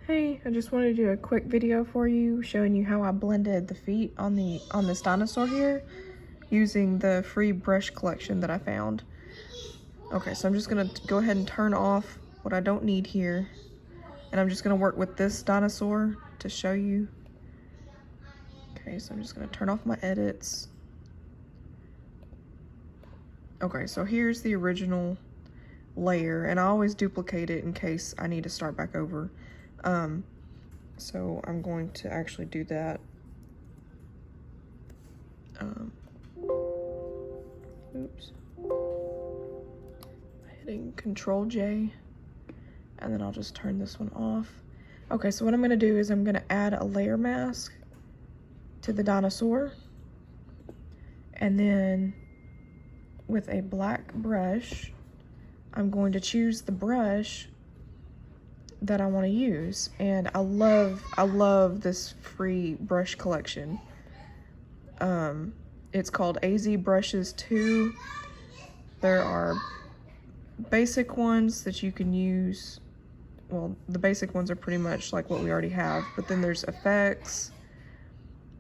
Hey, I just wanted to do a quick video for you showing you how I blended the feet on this dinosaur here using the free brush collection that I found. Okay, so I'm just gonna go ahead and turn off what I don't need here, and I'm just gonna work with this dinosaur to show you. Okay, so I'm just gonna turn off my edits. Okay, so here's the original layer, and I always duplicate it in case I need to start back over. So I'm going to actually do that. Oops. Hitting Control J, and then I'll just turn this one off. Okay, so what I'm gonna do is I'm gonna add a layer mask to the dinosaur, and then with a black brush, I'm going to choose the brush that I want to use, and I love this free brush collection. It's called AZBrushes 2. There are basic ones that you can use. Well, the basic ones are pretty much like what we already have, but then there's effects,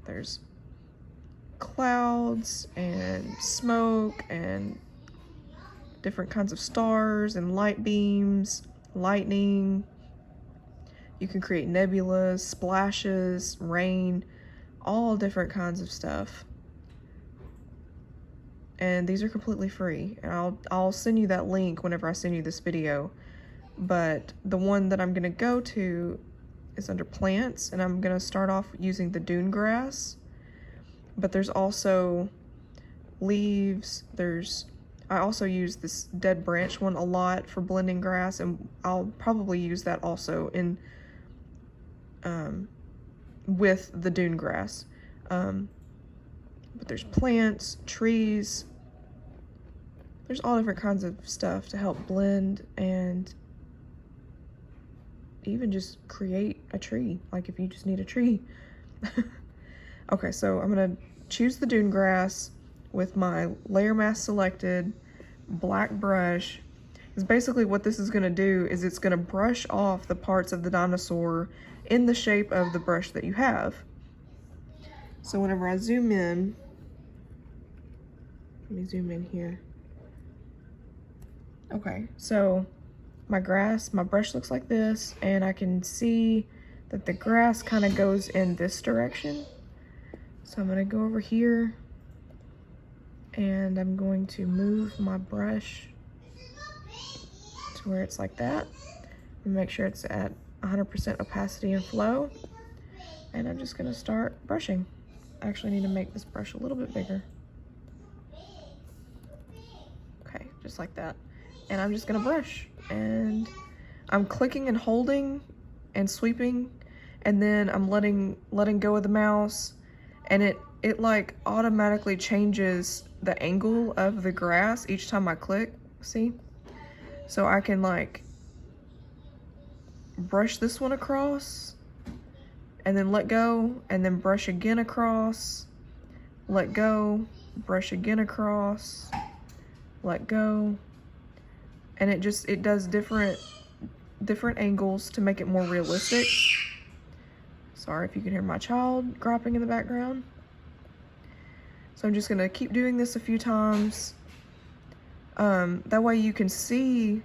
there's clouds and smoke and different kinds of stars and light beams, lightning. You can create nebulas, splashes, rain, all different kinds of stuff. And these are completely free. And I'll send you that link whenever I send you this video. But the one that I'm gonna go to is under plants, and I'm gonna start off using the dune grass. But there's also leaves, I also use this dead branch one a lot for blending grass, and I'll probably use that also in with the dune grass. But there's plants, trees, there's all different kinds of stuff to help blend and even just create a tree, like if you just need a tree. Okay, so I'm gonna choose the dune grass with my layer mask selected, black brush. Because basically what this is gonna do is it's gonna brush off the parts of the dinosaur in the shape of the brush that you have. So whenever I zoom in, let me zoom in here. Okay, so my brush looks like this, and I can see that the grass kind of goes in this direction. So I'm gonna go over here, and I'm going to move my brush to where it's like that, and make sure it's at 100% opacity and flow. And I'm just gonna start brushing. I actually need to make this brush a little bit bigger. Okay, just like that. And I'm just gonna brush, and I'm clicking and holding and sweeping, and then I'm letting go of the mouse, and it like automatically changes the angle of the grass each time I click, see? So I can like brush this one across, and then let go, and then brush again across, let go, brush again across, let go. And it does different angles to make it more realistic. Sorry if you can hear my child growling in the background. So I'm just gonna keep doing this a few times. That way you can see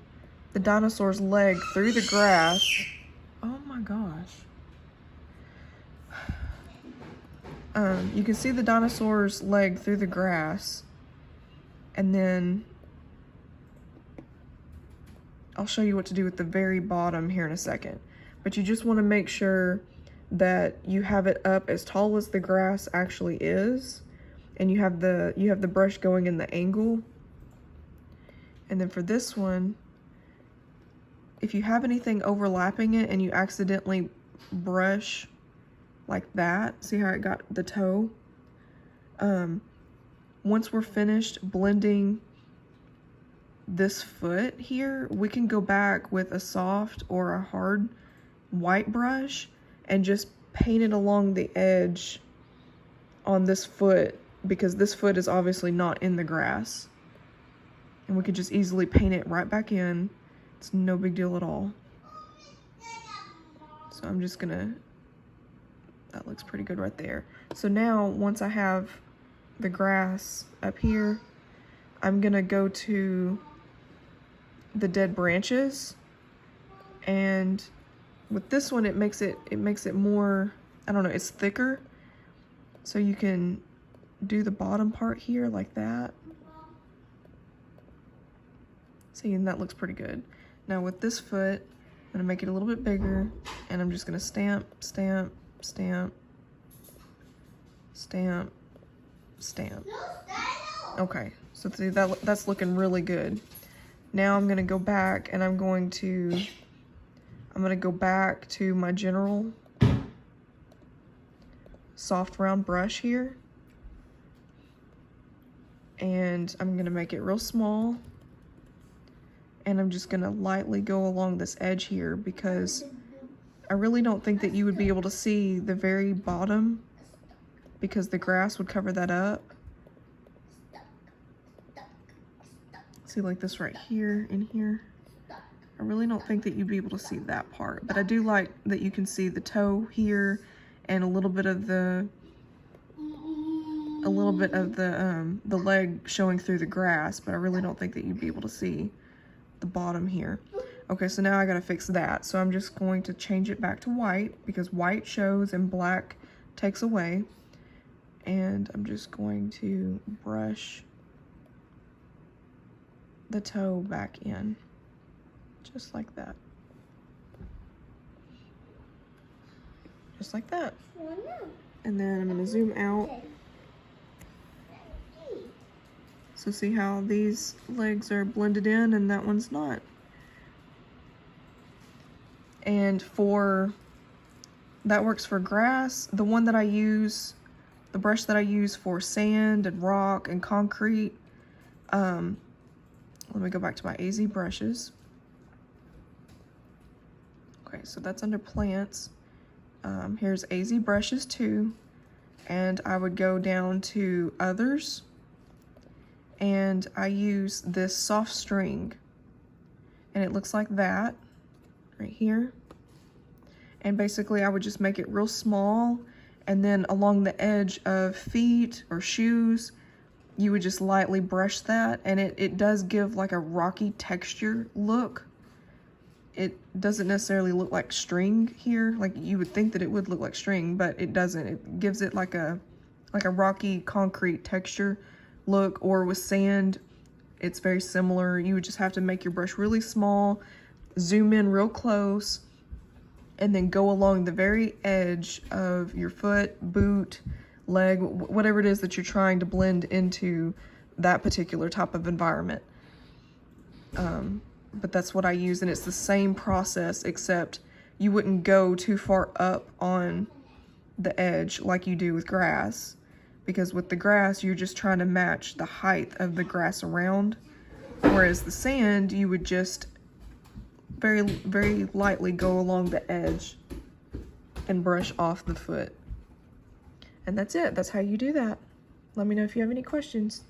the dinosaur's leg through the grass. Oh my gosh. You can see the dinosaur's leg through the grass, and then I'll show you what to do at the very bottom here in a second. But you just want to make sure that you have it up as tall as the grass actually is, and you have the brush going in the angle. And then for this one, if you have anything overlapping it and you accidentally brush like that, see how it got the toe? Once we're finished blending this foot here, we can go back with a soft or a hard white brush and just paint it along the edge on this foot, because this foot is obviously not in the grass. And we could just easily paint it right back in. It's no big deal at all. So I'm just gonna, that looks pretty good right there. So now, once I have the grass up here, I'm gonna go to the dead branches, and with this one it makes it more, I don't know, it's thicker, so you can do the bottom part here like that. See, and that looks pretty good. Now with this foot, I'm gonna make it a little bit bigger, and I'm just gonna stamp, stamp, stamp, stamp, stamp. Okay, so see, that's looking really good. Now I'm gonna go back, and I'm gonna go back to my general soft round brush here, and I'm gonna make it real small, and I'm just gonna lightly go along this edge here, because I really don't think that you would be able to see the very bottom, because the grass would cover that up. See, like this right here in here. I really don't think that you'd be able to see that part, but I do like that you can see the toe here and a little bit of the leg showing through the grass, but I really don't think that you'd be able to see the bottom here. Okay, so now I gotta fix that. So I'm just going to change it back to white, because white shows and black takes away. And I'm just going to brush the toe back in, just like that. Just like that. And then I'm gonna zoom out. So see how these legs are blended in and that one's not. And that works for grass. The one that I use, the brush that I use for sand and rock and concrete, let me go back to my AZBrushes. Okay, so that's under plants. Here's AZBrushes 2, and I would go down to others, and I use this soft string, and it looks like that right here. And basically I would just make it real small, and then along the edge of feet or shoes, you would just lightly brush that, and it does give like a rocky texture look. It doesn't necessarily look like string here. Like you would think that it would look like string, but it doesn't. It gives it like a rocky concrete texture look, or with sand, it's very similar. You would just have to make your brush really small, zoom in real close, and then go along the very edge of your foot, boot, leg, whatever it is that you're trying to blend into that particular type of environment. But that's what I use, and it's the same process, except you wouldn't go too far up on the edge like you do with grass, because with the grass, you're just trying to match the height of the grass around, whereas the sand, you would just very, very lightly go along the edge and brush off the foot. And that's it. That's how you do that. Let me know if you have any questions.